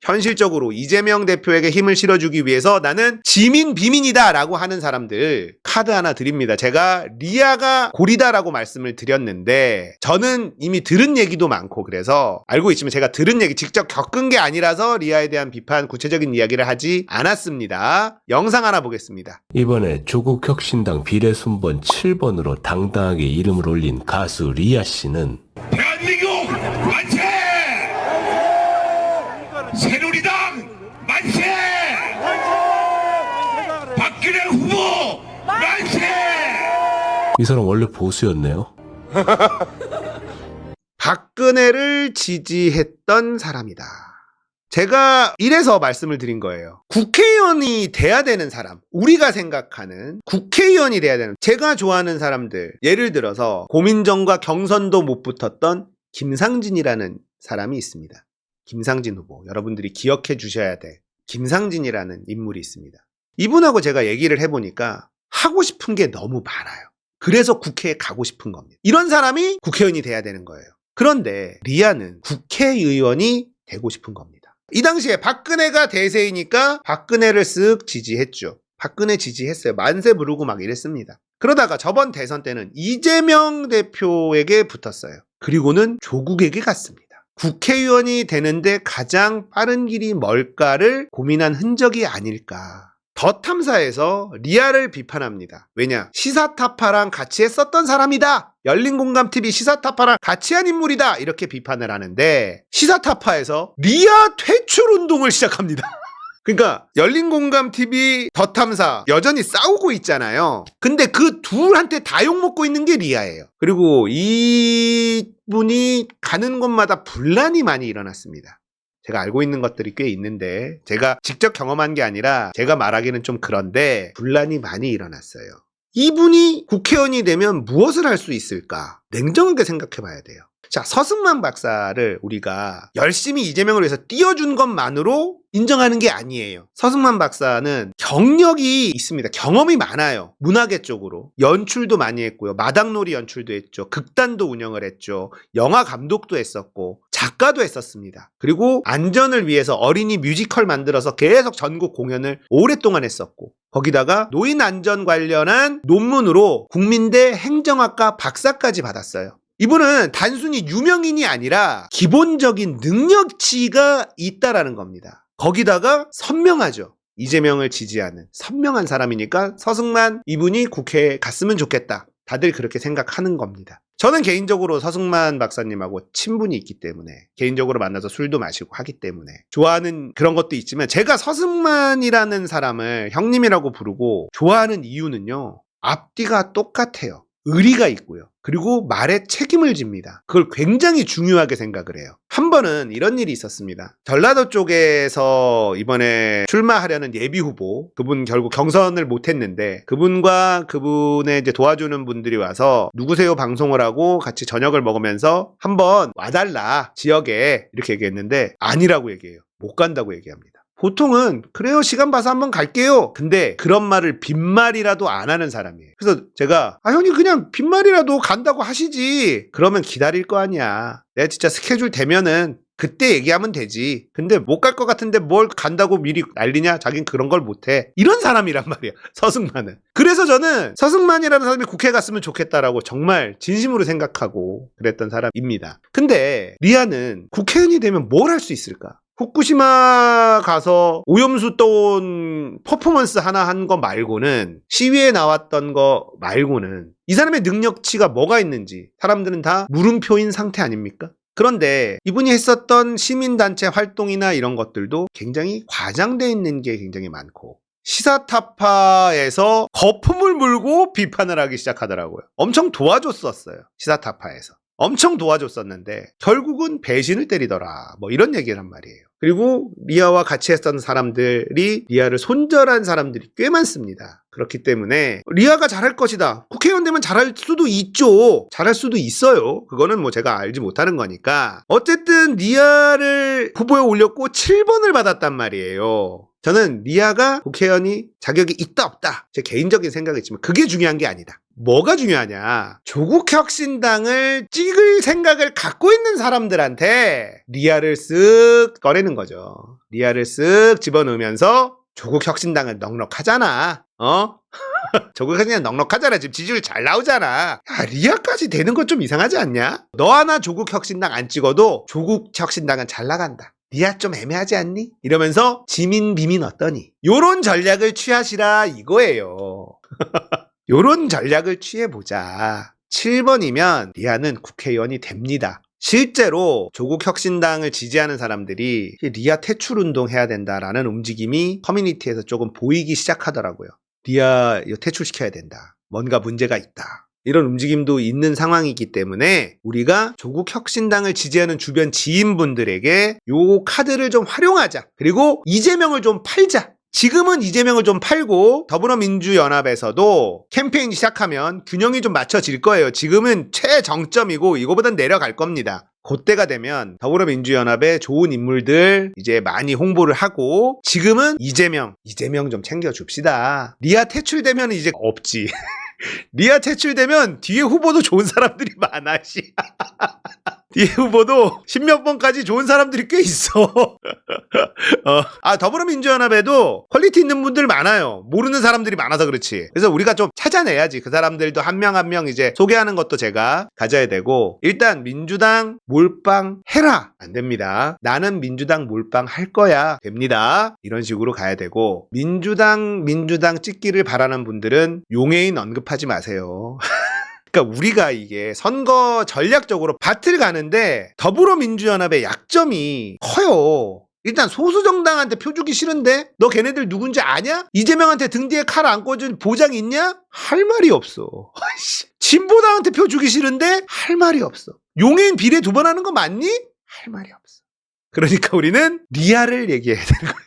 현실적으로 이재명 대표에게 힘을 실어주기 위해서 나는 지민 비민이다 라고 하는 사람들 카드 하나 드립니다. 제가 리아가 고리다라고 말씀을 드렸는데 저는 이미 들은 얘기도 많고 그래서 알고 있지만 제가 들은 얘기 직접 겪은 게 아니라서 리아에 대한 비판 구체적인 이야기를 하지 않았습니다. 영상 하나 보겠습니다. 이번에 조국혁신당 비례순번 7번으로 당당하게 이름을 올린 가수 리아 씨는 대한민국 만세! 새누리당 만세! 박근혜 후보 만세! 이 사람 원래 보수였네요. 박근혜를 지지했던 사람이다. 제가 이래서 말씀을 드린 거예요. 국회의원이 돼야 되는 사람, 우리가 생각하는 국회의원이 돼야 되는, 제가 좋아하는 사람들, 예를 들어서 고민정과 경선도 못 붙었던 김상진이라는 사람이 있습니다. 김상진 후보, 여러분들이 기억해 주셔야 돼. 김상진이라는 인물이 있습니다. 이분하고 제가 얘기를 해보니까 하고 싶은 게 너무 많아요. 그래서 국회에 가고 싶은 겁니다. 이런 사람이 국회의원이 돼야 되는 거예요. 그런데 리아는 국회의원이 되고 싶은 겁니다. 이 당시에 박근혜가 대세이니까 박근혜를 쓱 지지했죠. 박근혜 지지했어요. 만세 부르고 막 이랬습니다. 그러다가 저번 대선 때는 이재명 대표에게 붙었어요. 그리고는 조국에게 갔습니다. 국회의원이 되는데 가장 빠른 길이 뭘까를 고민한 흔적이 아닐까. 더 탐사에서 리아를 비판합니다. 왜냐? 시사타파랑 같이 했었던 사람이다. 열린공감TV 시사타파랑 같이 한 인물이다. 이렇게 비판을 하는데 시사타파에서 리아 퇴출운동을 시작합니다. 그러니까 열린공감TV 더 탐사 여전히 싸우고 있잖아요. 근데 그 둘한테 다 욕먹고 있는 게 리아예요. 그리고 이분이 가는 곳마다 분란이 많이 일어났습니다. 제가 알고 있는 것들이 꽤 있는데 제가 직접 경험한 게 아니라 제가 말하기는 좀 그런데 분란이 많이 일어났어요. 이분이 국회의원이 되면 무엇을 할 수 있을까? 냉정하게 생각해 봐야 돼요. 자, 서승만 박사를 우리가 열심히 이재명을 위해서 띄워준 것만으로 인정하는 게 아니에요. 서승만 박사는 경력이 있습니다. 경험이 많아요. 문화계 쪽으로. 연출도 많이 했고요. 마당놀이 연출도 했죠. 극단도 운영을 했죠. 영화 감독도 했었고 작가도 했었습니다. 그리고 안전을 위해서 어린이 뮤지컬 만들어서 계속 전국 공연을 오랫동안 했었고 거기다가 노인 안전 관련한 논문으로 국민대 행정학과 박사까지 받았어요. 이분은 단순히 유명인이 아니라 기본적인 능력치가 있다라는 겁니다. 거기다가 선명하죠. 이재명을 지지하는 선명한 사람이니까 서승만 이분이 국회에 갔으면 좋겠다. 다들 그렇게 생각하는 겁니다. 저는 개인적으로 서승만 박사님하고 친분이 있기 때문에 개인적으로 만나서 술도 마시고 하기 때문에 좋아하는 그런 것도 있지만 제가 서승만이라는 사람을 형님이라고 부르고 좋아하는 이유는요. 앞뒤가 똑같아요. 의리가 있고요. 그리고 말에 책임을 집니다. 그걸 굉장히 중요하게 생각을 해요. 한 번은 이런 일이 있었습니다. 전라도 쪽에서 이번에 출마하려는 예비 후보, 그분 결국 경선을 못했는데 그분과 그분의 이제 도와주는 분들이 와서 누구세요 방송을 하고 같이 저녁을 먹으면서 한번 와달라 지역에 이렇게 얘기했는데 아니라고 얘기해요. 못 간다고 얘기합니다. 보통은 그래요 시간 봐서 한번 갈게요. 근데 그런 말을 빈말이라도 안 하는 사람이에요. 그래서 제가 형님 그냥 빈말이라도 간다고 하시지. 그러면 기다릴 거 아니야. 내가 진짜 스케줄 되면은 그때 얘기하면 되지. 근데 못 갈 것 같은데 뭘 간다고 미리 난리냐? 자긴 그런 걸 못해. 이런 사람이란 말이야. 서승만은. 그래서 저는 서승만이라는 사람이 국회에 갔으면 좋겠다라고 정말 진심으로 생각하고 그랬던 사람입니다. 근데 리아는 국회의원이 되면 뭘 할 수 있을까? 후쿠시마 가서 오염수 떠온 퍼포먼스 하나 한 거 말고는 시위에 나왔던 거 말고는 이 사람의 능력치가 뭐가 있는지 사람들은 다 물음표인 상태 아닙니까? 그런데 이분이 했었던 시민단체 활동이나 이런 것들도 굉장히 과장되어 있는 게 굉장히 많고 시사타파에서 거품을 물고 비판을 하기 시작하더라고요. 엄청 도와줬었어요. 시사타파에서. 엄청 도와줬었는데 결국은 배신을 때리더라. 뭐 이런 얘기란 말이에요. 그리고 리아와 같이 했던 사람들이 리아를 손절한 사람들이 꽤 많습니다. 그렇기 때문에 리아가 잘할 것이다. 국회의원 되면 잘할 수도 있죠. 잘할 수도 있어요. 그거는 뭐 제가 알지 못하는 거니까. 어쨌든 리아를 후보에 올렸고 7번을 받았단 말이에요. 저는 리아가 국회의원이 자격이 있다 없다 제 개인적인 생각이지만 그게 중요한 게 아니다. 뭐가 중요하냐, 조국혁신당을 찍을 생각을 갖고 있는 사람들한테 리아를 쓱 꺼내는 거죠. 리아를 쓱 집어넣으면서 조국혁신당은 넉넉하잖아. 조국혁신당 넉넉하잖아. 지금 지지율 잘 나오잖아. 야, 리아까지 되는 건 좀 이상하지 않냐? 너 하나 조국혁신당 안 찍어도 조국혁신당은 잘 나간다. 리아 좀 애매하지 않니? 이러면서 지민 비민 어떠니? 요런 전략을 취하시라 이거예요. 요런 전략을 취해보자. 7번이면 리아는 국회의원이 됩니다. 실제로 조국혁신당을 지지하는 사람들이 리아 퇴출운동 해야 된다라는 움직임이 커뮤니티에서 조금 보이기 시작하더라고요. 리아 이거 퇴출시켜야 된다. 뭔가 문제가 있다. 이런 움직임도 있는 상황이기 때문에 우리가 조국혁신당을 지지하는 주변 지인분들에게 요 카드를 좀 활용하자. 그리고 이재명을 좀 팔자. 지금은 이재명을 좀 팔고 더불어민주연합에서도 캠페인 시작하면 균형이 좀 맞춰질 거예요. 지금은 최정점이고 이거보단 내려갈 겁니다. 그때가 되면 더불어민주연합의 좋은 인물들 이제 많이 홍보를 하고 지금은 이재명 좀 챙겨줍시다. 리아 퇴출되면 이제 없지. 리아 퇴출되면 뒤에 후보도 좋은 사람들이 많아. 뒤에 후보도 10몇 번까지 좋은 사람들이 꽤 있어. 더불어민주연합에도 퀄리티 있는 분들 많아요. 모르는 사람들이 많아서 그렇지. 그래서 우리가 좀 찾아내야지. 그 사람들도 한 명 한 명 이제 소개하는 것도 제가 가져야 되고, 일단 민주당 몰빵 해라. 안 됩니다. 나는 민주당 몰빵 할 거야. 됩니다. 이런 식으로 가야 되고, 민주당 찍기를 바라는 분들은 용해인 언급하지 마세요. 그러니까 우리가 이게 선거 전략적으로 밭을 가는데 더불어민주연합의 약점이 커요. 일단 소수정당한테 표 주기 싫은데 너 걔네들 누군지 아냐? 이재명한테 등 뒤에 칼 안 꽂은 보장 있냐? 할 말이 없어. 진보당한테 표 주기 싫은데 할 말이 없어. 용해인 비례 2번 하는 거 맞니? 할 말이 없어. 그러니까 우리는 리아를 얘기해야 되는 거예요.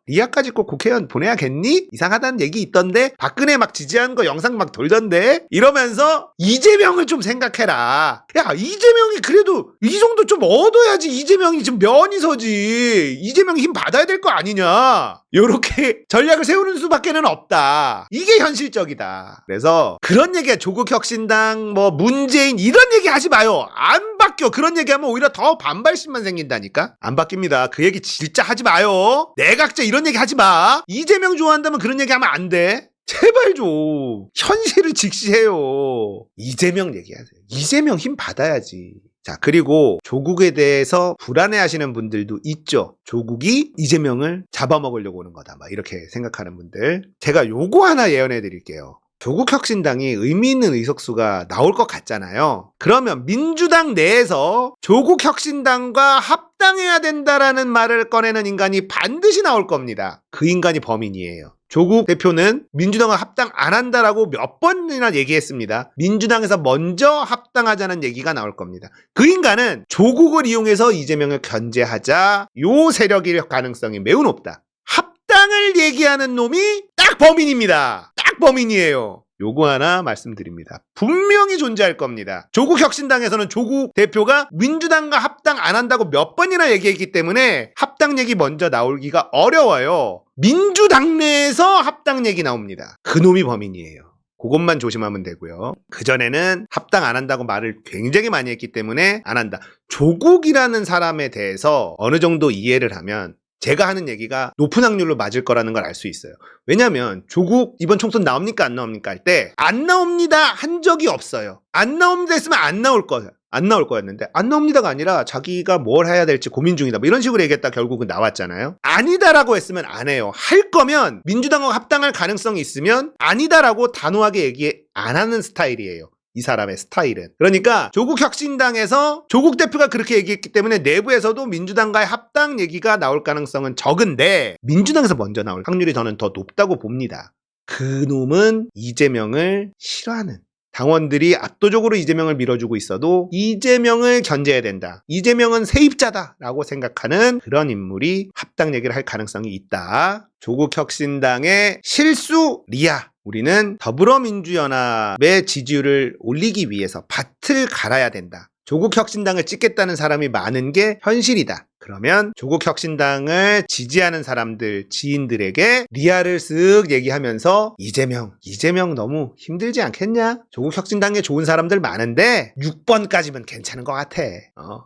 리아까지 꼭 국회의원 보내야겠니? 이상하다는 얘기 있던데, 박근혜 막 지지하는 거 영상 막 돌던데, 이러면서 이재명을 좀 생각해라. 야, 이재명이 그래도 이 정도 좀 얻어야지. 이재명이 지금 면이 서지. 이재명이 힘 받아야 될 거 아니냐. 요렇게 전략을 세우는 수밖에는 없다. 이게 현실적이다. 그래서 그런 얘기야. 조국혁신당 뭐 문재인 이런 얘기 하지 마요. 안 바뀌어. 그런 얘기하면 오히려 더 반발심만 생긴다니까. 안 바뀝니다. 그 얘기 진짜 하지 마요. 내각제 이런 얘기 하지 마. 이재명 좋아한다면 그런 얘기 하면 안 돼. 제발 좀 현실을 직시해요. 이재명 얘기하세요. 이재명 힘 받아야지. 자, 그리고 조국에 대해서 불안해하시는 분들도 있죠. 조국이 이재명을 잡아먹으려고 오는 거다, 막 이렇게 생각하는 분들. 제가 요거 하나 예언해 드릴게요. 조국혁신당이 의미 있는 의석수가 나올 것 같잖아요. 그러면 민주당 내에서 조국혁신당과 합당해야 된다라는 말을 꺼내는 인간이 반드시 나올 겁니다. 그 인간이 범인이에요. 조국 대표는 민주당과 합당 안 한다라고 몇 번이나 얘기했습니다. 민주당에서 먼저 합당하자는 얘기가 나올 겁니다. 그 인간은 조국을 이용해서 이재명을 견제하자, 요 세력일 가능성이 매우 높다. 합당을 얘기하는 놈이 딱 범인입니다. 딱 범인이에요. 요거 하나 말씀드립니다. 분명히 존재할 겁니다. 조국혁신당에서는 조국 대표가 민주당과 합당 안 한다고 몇 번이나 얘기했기 때문에 합당 얘기 먼저 나오기가 어려워요. 민주당 내에서 합당 얘기 나옵니다. 그놈이 범인이에요. 그것만 조심하면 되고요. 그전에는 합당 안 한다고 말을 굉장히 많이 했기 때문에 안 한다. 조국이라는 사람에 대해서 어느 정도 이해를 하면 제가 하는 얘기가 높은 확률로 맞을 거라는 걸 알 수 있어요. 왜냐면 조국 이번 총선 나옵니까 안 나옵니까 할 때 안 나옵니다 한 적이 없어요. 안 나옵니다 했으면 안 나올 거예요. 안 나올 거였는데 안 나옵니다가 아니라 자기가 뭘 해야 될지 고민 중이다 뭐 이런 식으로 얘기했다 결국은 나왔잖아요. 아니다라고 했으면 안 해요. 할 거면 민주당과 합당할 가능성이 있으면 아니다라고 단호하게 얘기 안 하는 스타일이에요. 이 사람의 스타일은. 그러니까 조국혁신당에서 조국 대표가 그렇게 얘기했기 때문에 내부에서도 민주당과의 합당 얘기가 나올 가능성은 적은데 민주당에서 먼저 나올 확률이 저는 더 높다고 봅니다. 그놈은 이재명을 싫어하는, 당원들이 압도적으로 이재명을 밀어주고 있어도 이재명을 견제해야 된다. 이재명은 세입자다라고 생각하는 그런 인물이 합당 얘기를 할 가능성이 있다. 조국혁신당의 실수 리아. 우리는 더불어민주연합의 지지율을 올리기 위해서 밭을 갈아야 된다. 조국혁신당을 찍겠다는 사람이 많은 게 현실이다. 그러면 조국혁신당을 지지하는 사람들, 지인들에게 리아를 쓱 얘기하면서 이재명 너무 힘들지 않겠냐? 조국혁신당에 좋은 사람들 많은데 6번까지면 괜찮은 것 같아.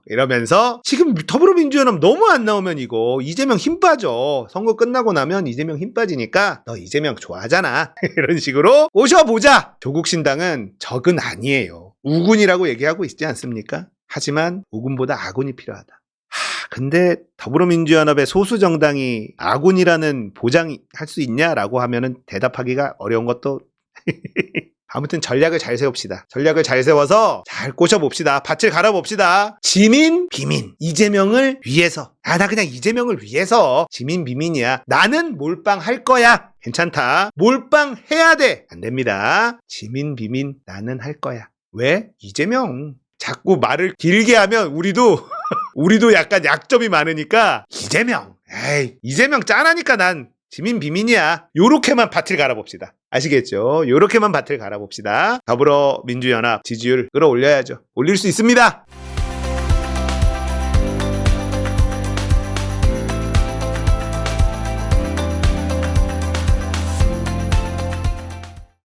이러면서 지금 더불어민주연합 너무 안 나오면 이거 이재명 힘 빠져. 선거 끝나고 나면 이재명 힘 빠지니까 너 이재명 좋아하잖아. 이런 식으로 오셔보자. 조국신당은 적은 아니에요. 우군이라고 얘기하고 있지 않습니까? 하지만 우군보다 아군이 필요하다. 근데 더불어민주연합의 소수 정당이 아군이라는 보장할 수 있냐라고 하면은 대답하기가 어려운 것도 아무튼 전략을 잘 세웁시다. 전략을 잘 세워서 잘 꼬셔봅시다. 밭을 갈아봅시다. 지민, 비민. 이재명을 위해서. 나 그냥 이재명을 위해서. 지민, 비민이야. 나는 몰빵할 거야. 괜찮다. 몰빵해야 돼. 안 됩니다. 지민, 비민. 나는 할 거야. 왜? 이재명. 자꾸 말을 길게 하면 우리도 약간 약점이 많으니까 이재명 짠하니까 난 지민 비민이야. 요렇게만 밭을 갈아봅시다. 아시겠죠? 요렇게만 밭을 갈아봅시다. 더불어민주연합 지지율 끌어올려야죠. 올릴 수 있습니다.